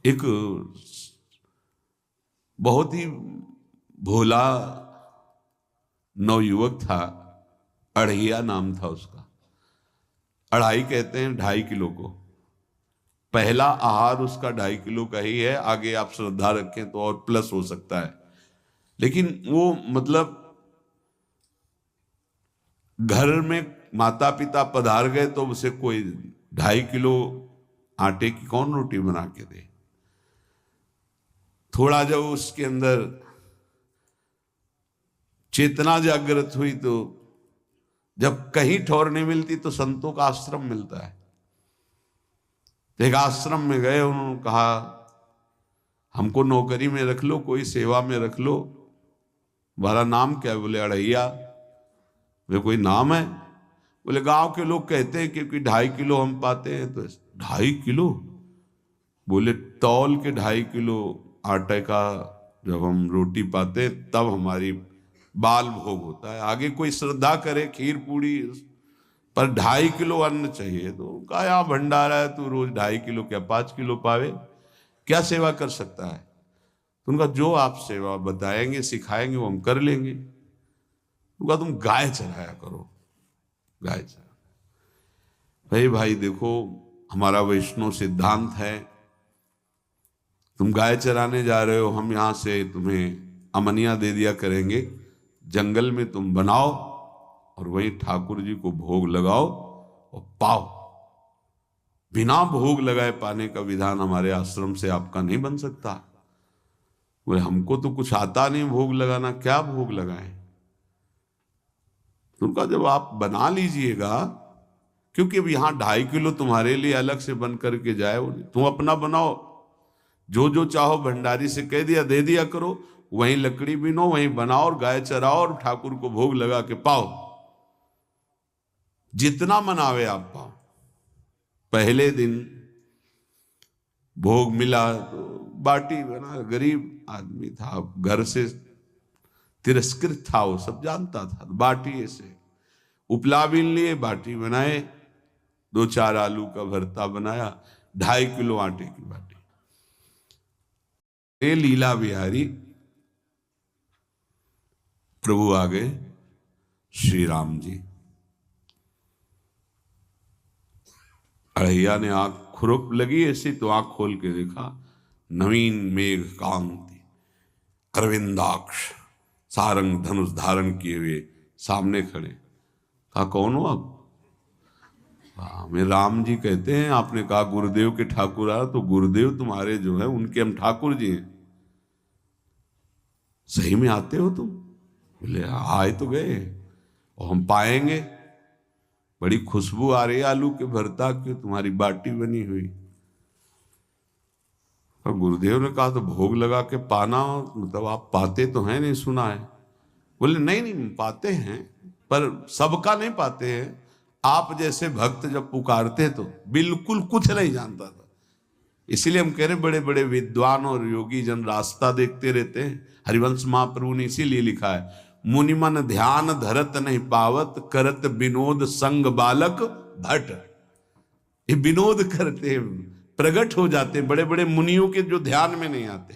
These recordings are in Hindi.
एक बहुत ही भोला नवयुवक था, अढ़ैया नाम था उसका। अढ़ाई कहते हैं 2.5 किलो को। पहला आहार उसका 2.5 किलो का ही है, आगे आप श्रद्धा रखें तो और प्लस हो सकता है। लेकिन वो मतलब घर में माता पिता पधार गए तो उसे कोई 2.5 किलो आटे की कौन रोटी बना के दे। थोड़ा जब उसके अंदर चेतना जागृत हुई तो जब कहीं ठौर नहीं मिलती तो संतों का आश्रम मिलता है। एक आश्रम में गए, उन्होंने कहा हमको नौकरी में रख लो, कोई सेवा में रख लो। तुम्हारा नाम क्या है? बोले अढ़ैया। वे कोई नाम है? बोले गांव के लोग कहते हैं क्योंकि 2.5 किलो हम पाते हैं। तो 2.5 किलो? बोले तौल के 2.5 किलो आटे का जब हम रोटी पाते तब हमारी बाल भोग होता है। आगे कोई श्रद्धा करे खीर पूड़ी, पर 2.5 किलो अन्न चाहिए। तो कहा यहाँ भंडारा है, तू रोज 2.5 किलो क्या 5 किलो पावे, क्या सेवा कर सकता है? तो उनका जो आप सेवा बताएंगे सिखाएंगे वो हम कर लेंगे। उनका तुम गाय चराया करो, गाय चरा। भाई देखो, हमारा वैष्णव सिद्धांत है, तुम गाय चराने जा रहे हो, हम यहां से तुम्हें अमनिया दे दिया करेंगे, जंगल में तुम बनाओ और वहीं ठाकुर जी को भोग लगाओ और पाओ। बिना भोग लगाए पाने का विधान हमारे आश्रम से आपका नहीं बन सकता। बोले हमको तो कुछ आता नहीं भोग लगाना, क्या भोग लगाएं? तो उनका जब आप बना लीजिएगा, क्योंकि अब यहां 2.5 किलो तुम्हारे लिए अलग से बन करके जाए, तुम अपना बनाओ। जो जो चाहो भंडारी से कह दिया दे दिया करो, वहीं लकड़ी बीनो, वहीं बनाओ और गाय चराओ और ठाकुर को भोग लगा के पाओ। जितना मनावे आप पाओ। पहले दिन भोग मिला तो बाटी बना, गरीब आदमी था, घर से तिरस्कृत था, वो सब जानता था। बाटी ऐसे उपला बीन लिए, बाटी बनाए, 2-4 आलू का भरता बनाया, 2.5 किलो आटे की बाटी। ये लीला बिहारी प्रभु आ गए, श्री राम जी। अढ़ैया ने आंख खुरप लगी ऐसी तो आंख खोल के देखा, नवीन मेघ कांति, अरविंदाक्ष, सारंग धनुष धारण किए हुए सामने खड़े। कहा कौन हो आप? हमें राम जी कहते हैं। आपने कहा गुरुदेव के ठाकुर आ, तो गुरुदेव तुम्हारे जो है उनके हम ठाकुर जी हैं। सही में आते हो तुम? बोले आए तो गए और हम पाएंगे। बड़ी खुशबू आ रही है आलू के भरता की, तुम्हारी बाटी बनी हुई। और गुरुदेव ने कहा तो भोग लगा के पाना, मतलब आप पाते तो हैं? नहीं सुना है। बोले नहीं पाते हैं, पर सबका नहीं पाते हैं। आप जैसे भक्त जब पुकारते तो बिल्कुल कुछ नहीं जानता था। इसीलिए हम कह रहे बड़े बड़े विद्वान और योगी जन रास्ता देखते रहते हैं। हरिवंश महाप्रभु ने इसीलिए लिखा है, मुनिमन ध्यान धरत नहीं पावत, करत विनोद संग बालक भट। ये विनोद करते प्रकट हो जाते बड़े बड़े मुनियों के जो ध्यान में नहीं आते।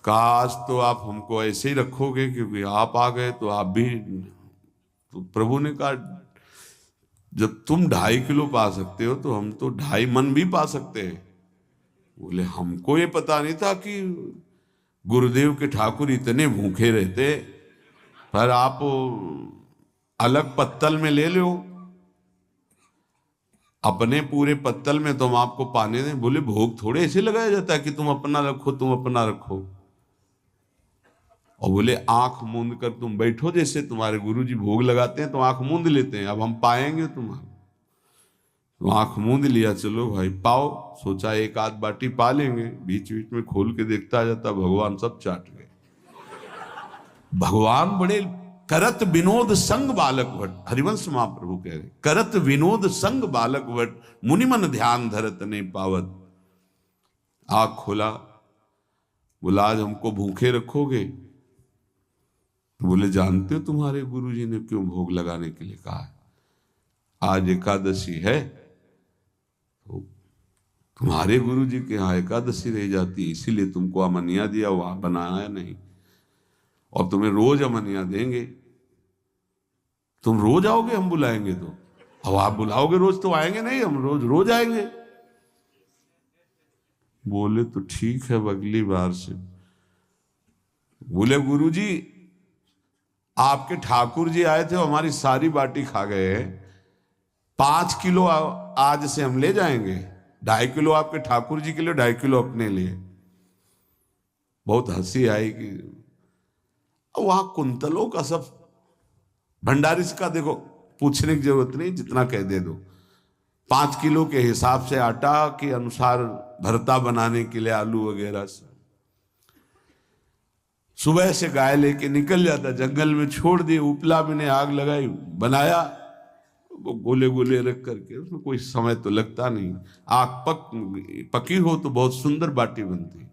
काश तो आप हमको ऐसे ही रखोगे, क्योंकि आप आ गए तो आप भी। तो प्रभु ने कहा जब तुम 2.5 किलो पा सकते हो तो हम तो 2.5 मन भी पा सकते हैं। बोले हमको ये पता नहीं था कि गुरुदेव के ठाकुर इतने भूखे रहते, पर आप अलग पत्तल में ले लो, अपने पूरे पत्तल में तो हम आपको पाने दें। बोले भोग थोड़े ऐसे लगाया जाता है कि तुम अपना रखो, तुम अपना रखो। और बोले आंख मूंद कर तुम बैठो, जैसे तुम्हारे गुरुजी भोग लगाते हैं तो आंख मूंद लेते हैं, अब हम पाएंगे तुम्हारा। तो आंख मूंद लिया, चलो भाई पाओ। सोचा एक आध बाटी पा लेंगे, बीच बीच में खोल के देखता जाता, भगवान सब चाट गए। भगवान बड़े करत विनोद संग बालक भट, हरिवंश महाप्रभु कह रहे करत विनोद संग बालक भट, मुनिमन ध्यान धरत नहीं पावत। आंख खोला, बोला आज हमको भूखे रखोगे? तो बोले जानते हो तुम्हारे गुरुजी ने क्यों भोग लगाने के लिए कहा है? आज एकादशी है, तो तुम्हारे गुरु जी के यहाँ एकादशी रह जाती, इसीलिए तुमको अमनिया दिया, वहां बनाया नहीं, और तुम्हें रोज अमनिया देंगे। तुम रोज आओगे हम बुलाएंगे तो? अब आप बुलाओगे रोज तो आएंगे नहीं, हम रोज रोज आएंगे। बोले तो ठीक है, अगली बार से। बोले गुरु जी आपके ठाकुर जी आए थे, हमारी सारी बाटी खा गए, 5 किलो आज से हम ले जाएंगे, 2.5 किलो आपके ठाकुर जी के लिए, 2.5 किलो अपने लिए। बहुत हंसी आई कि वहां कुंतलों का सब भंडारी का देखो, पूछने की जरूरत नहीं, जितना कह दे दो। 5 किलो के हिसाब से आटा के अनुसार भरता बनाने के लिए आलू वगैरह से सुबह से गाय लेके निकल जाता, जंगल में छोड़ दिए, उपला में ने आग लगाई, बनाया, वो गोले गोले रख करके, उसमें कोई समय तो लगता नहीं। आग पकी हो तो बहुत सुंदर बाटी बनती।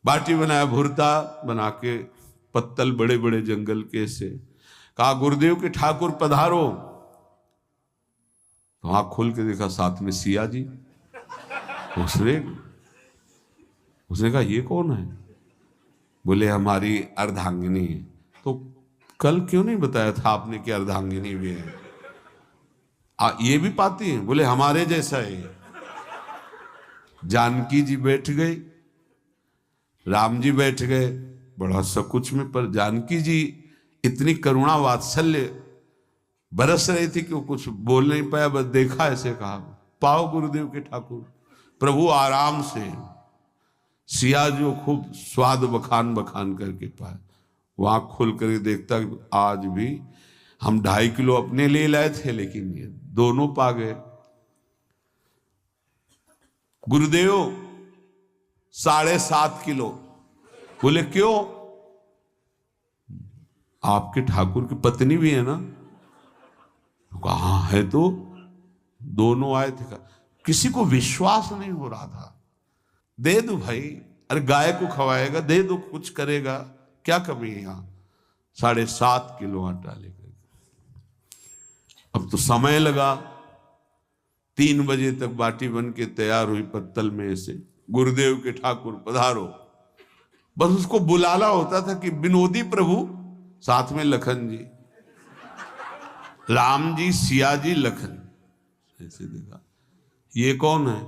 बाटी बनाया, भुरता बना के, पत्तल बड़े बड़े जंगल के से, कहा गुरुदेव के ठाकुर पधारो। तो आँख खोल के देखा साथ में सिया जी। उसने कहा ये कौन है? बोले हमारी अर्धांगिनी है। तो कल क्यों नहीं बताया था आपने कि अर्धांगिनी भी है? ये भी पाती है? बोले हमारे जैसा है। जानकी जी बैठ गई, राम जी बैठ गए, बड़ा सकुच में, पर जानकी जी इतनी करुणा वात्सल्य बरस रही थी कि वो कुछ बोल नहीं पाया, बस देखा, ऐसे कहा पाओ गुरुदेव के ठाकुर। प्रभु आराम से, सिया जो खूब स्वाद बखान बखान करके पाए, वहां खोल करके देखता आज भी हम 2.5 किलो अपने लिए लाए थे, लेकिन ये दोनों पा गए। गुरुदेव 7.5 किलो। बोले क्यों? आपके ठाकुर की पत्नी भी है ना? कहा है, तो दोनों आए थे। किसी को विश्वास नहीं हो रहा था। दे दो भाई, अरे गाय को खवाएगा, दे दो, कुछ करेगा, क्या कमी है यहां? 7.5 किलो आटा लेकर। अब तो समय लगा, 3 बजे तक बाटी बन के तैयार हुई पत्तल में से। गुरुदेव के ठाकुर पधारो, बस उसको बुलाना होता था कि विनोदी प्रभु, साथ में लखन जी, राम जी, सिया जी, लखन। ऐसे देखा, ये कौन है?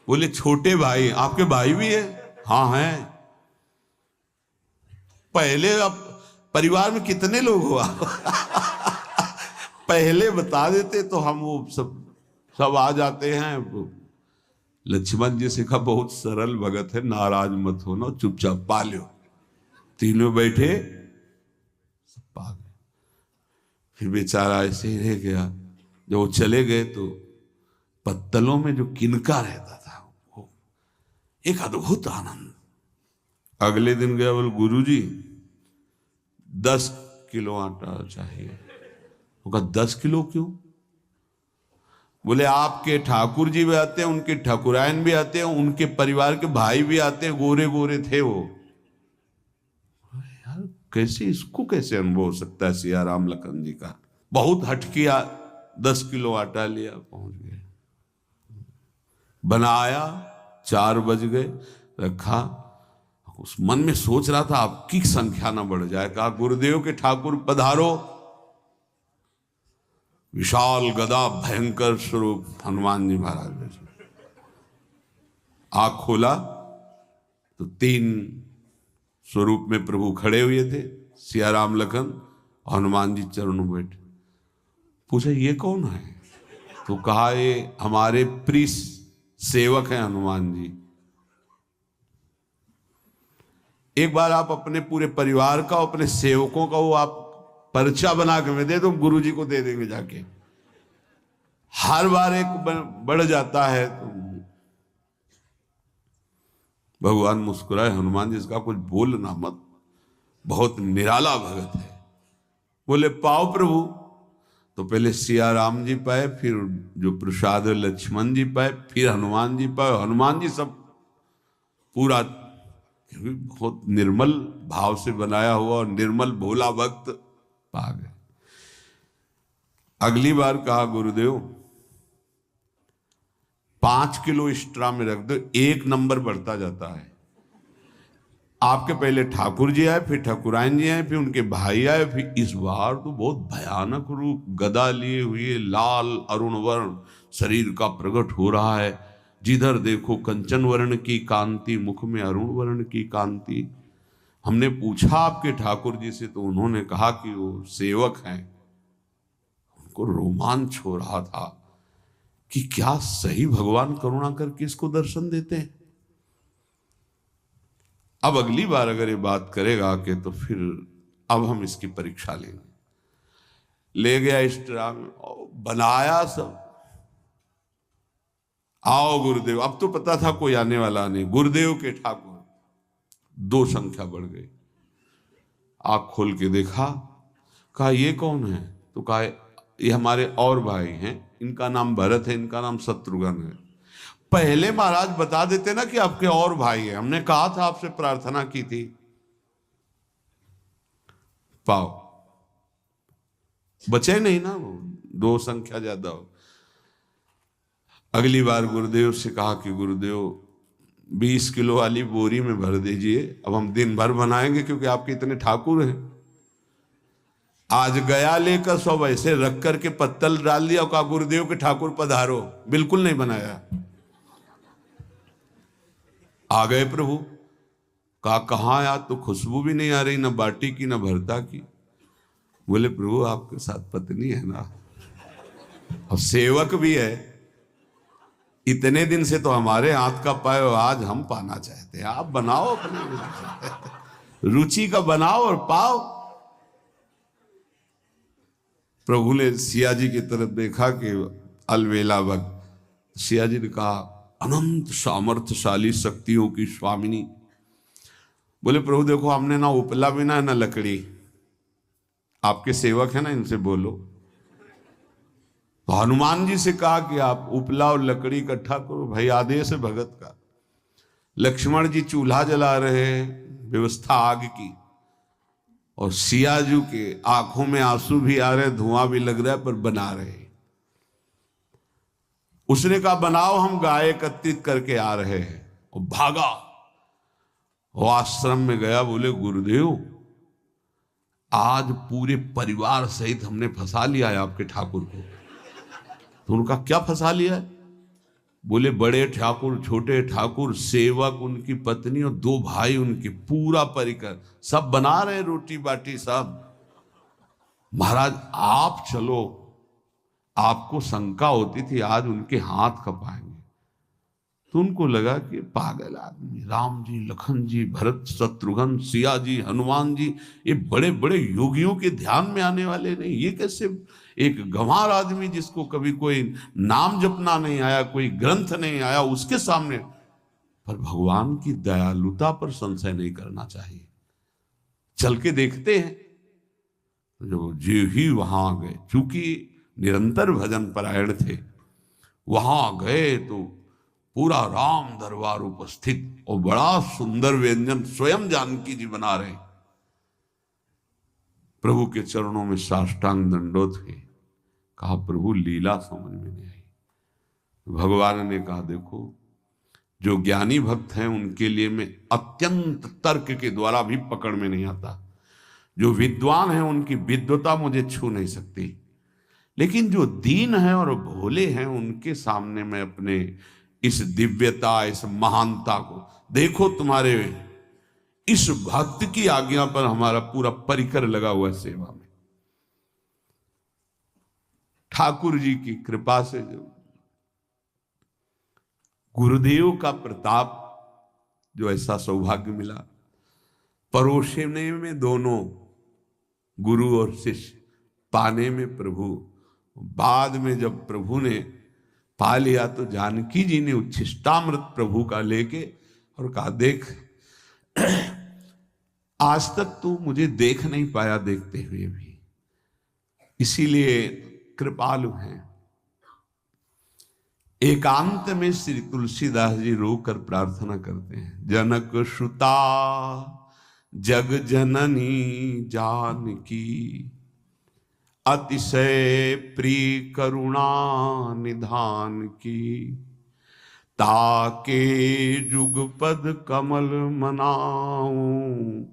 बोले छोटे भाई। आपके भाई भी है? हाँ है। पहले अब परिवार में कितने लोग हो आप? पहले बता देते तो हम वो सब आ जाते हैं। लक्ष्मण जी से कहा बहुत सरल भगत है, नाराज मत होना, चुपचाप पा लो। तीनों बैठे, सब पा गए। फिर बेचारा ऐसे ही रह गया। जब वो चले गए तो पत्तलों में जो किनका रहता था, वो एक अद्भुत आनंद। अगले दिन गया, बोले गुरुजी 10 किलो आटा चाहिए। वो कहा 10 किलो क्यों? बोले आपके ठाकुर जी भी आते हैं, उनके ठाकुरायन भी आते हैं, उनके परिवार के भाई भी आते हैं, गोरे गोरे थे वो। यार कैसे, इसको कैसे अनुभव हो सकता है सिया राम लखन जी का? बहुत हट किया, 10 किलो आटा लिया, पहुंच गए, बनाया, 4 बज गए, रखा। उस मन में सोच रहा था आपकी संख्या ना बढ़ जाए। कहा गुरुदेव के ठाकुर पधारो। विशाल गदा, भयंकर स्वरूप हनुमान जी महाराज। आँख खोला तो 3 स्वरूप में प्रभु खड़े हुए थे, सिया राम लखन, हनुमान जी चरणों बैठे। पूछा ये कौन है? तो कहा ये हमारे प्रिय सेवक हैं हनुमान जी। एक बार आप अपने पूरे परिवार का, अपने सेवकों का वो आप पर्चा बना के मैं दे दो, गुरु जी को दे देंगे जाके। हर बार एक बढ़ जाता है तो भगवान मुस्कुराए, हनुमान जी इसका कुछ बोलना मत, बहुत निराला भगत है। बोले पाओ प्रभु। तो पहले सिया राम जी पाए, फिर जो प्रसाद लक्ष्मण जी पाए, फिर हनुमान जी पाए। हनुमान जी सब पूरा बहुत निर्मल भाव से बनाया हुआ और निर्मल भोला भक्त पा गए। अगली बार कहा गुरुदेव 5 किलो एक्स्ट्रा में रख दो, 1 नंबर बढ़ता जाता है। आपके पहले ठाकुर जी आए, फिर ठाकुरायन जी आए, फिर उनके भाई आए, फिर इस बार तो बहुत भयानक रूप, गदा लिए हुए, लाल अरुण वर्ण शरीर का प्रकट हो रहा है। जिधर देखो कंचन वर्ण की कांति, मुख में अरुण वर्ण की कांति। हमने पूछा आपके ठाकुर जी से, तो उन्होंने कहा कि वो सेवक हैं। उनको रोमांच हो रहा था कि क्या सही भगवान करुणा करके इसको दर्शन देते हैं। अब अगली बार अगर ये बात करेगा कि तो फिर अब हम इसकी परीक्षा लेंगे। ले गया एक्स्ट्रा में, बनाया सब। आओ गुरुदेव। अब तो पता था कोई आने वाला नहीं। गुरुदेव के ठाकुर 2 संख्या बढ़ गई। आँख खोल के देखा, कहा ये कौन है? तो कहा ये हमारे और भाई हैं, इनका नाम भरत है, इनका नाम शत्रुघ्न है। पहले महाराज बता देते ना कि आपके और भाई हैं, हमने कहा था, आपसे प्रार्थना की थी। पाओ बचे नहीं ना, वो 2 संख्या ज्यादा हो। अगली बार गुरुदेव से कहा कि गुरुदेव 20 किलो वाली बोरी में भर दीजिए, अब हम दिन भर बनाएंगे क्योंकि आपके इतने ठाकुर हैं। आज गया लेकर सब ऐसे रख करके पत्तल डाल दिया, कहा गुरुदेव के ठाकुर पधारो। बिल्कुल नहीं बनाया। आ गए प्रभु, कहा कहाँ यार, तो खुशबू भी नहीं आ रही, ना बाटी की ना भरता की। बोले प्रभु आपके साथ पत्नी है ना, और सेवक भी है, इतने दिन से तो हमारे हाथ का पाए, आज हम पाना चाहते हैं, आप बनाओ अपने रुचि का बनाओ और पाओ। प्रभु ने सिया जी की तरफ देखा कि अलवेला वक्त। सिया जी ने कहा अनंत सामर्थ्यशाली शक्तियों की स्वामिनी। बोले प्रभु देखो, हमने ना उपला बिना ना लकड़ी, आपके सेवक है ना, इनसे बोलो। तो हनुमान जी से कहा कि आप उपला और लकड़ी इकट्ठा करो, भाई आदेश है भगत का। लक्ष्मण जी चूल्हा जला रहे हैं, व्यवस्था आग की, और सियाजू के आंखों में आंसू भी आ रहे, धुआं भी लग रहा है, पर बना रहे। उसने कहा बनाओ, हम गाय एकत्रित करके आ रहे हैं। और भागा, वो आश्रम में गया। बोले गुरुदेव आज पूरे परिवार सहित हमने फंसा लिया है आपके ठाकुर को। तो उनका क्या फंसा लिया है? बोले बड़े ठाकुर, छोटे ठाकुर, सेवक, उनकी पत्नी और 2 भाई उनके, पूरा परिकर, सब बना रहे रोटी बाटी सब। महाराज आप चलो, आपको शंका होती थी आज उनके हाथ कपाएंगे। तो उनको लगा कि पागल आदमी, राम जी, लखन जी, भरत, शत्रुघ्न, सिया जी, हनुमान जी, ये बड़े बड़े योगियों के ध्यान में आने वाले नहीं, ये कैसे एक गंवार आदमी जिसको कभी कोई नाम जपना नहीं आया, कोई ग्रंथ नहीं आया, उसके सामने। पर भगवान की दयालुता पर संशय नहीं करना चाहिए। चल के देखते हैं। जो जी ही वहां गए, चूंकि निरंतर भजन परायण थे, वहां गए तो पूरा राम दरबार उपस्थित, और बड़ा सुंदर व्यंजन स्वयं जानकी जी बना रहे। प्रभु के चरणों में साष्टांग दंडोत हुए। कहा प्रभु लीला समझ में नहीं आई। भगवान ने कहा देखो, जो ज्ञानी भक्त हैं उनके लिए मैं अत्यंत तर्क के द्वारा भी पकड़ में नहीं आता। जो विद्वान हैं उनकी विद्वता मुझे छू नहीं सकती, लेकिन जो दीन हैं और भोले हैं उनके सामने मैं अपने इस दिव्यता, इस महानता को देखो। तुम्हारे इस भक्त की आज्ञा पर हमारा पूरा परिकर लगा हुआ है सेवा में। ठाकुर जी की कृपा से जो गुरुदेव का प्रताप, जो ऐसा सौभाग्य मिला, परोसने में दोनों गुरु और शिष्य, पाने में प्रभु। बाद में जब प्रभु ने पा लिया तो जानकी जी ने उच्छिष्टामृत प्रभु का लेके और कहा देख, आज तक तू मुझे देख नहीं पाया देखते हुए भी, इसीलिए कृपालु हैं। एकांत में श्री तुलसीदास जी रोकर प्रार्थना करते हैं, जनक सुता जग जननी जानकी, अतिशय प्रिय करुणा निधान की, ताके जुगपद कमल मनाऊं,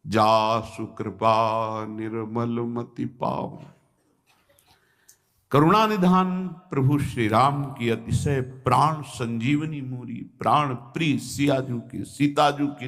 जासु कृपा निर्मल मति पाऊं। करुणा निधान प्रभु श्री राम की अतिशय प्राण संजीवनी मूरी, प्राण प्रिय सियाजू की, सीताजू की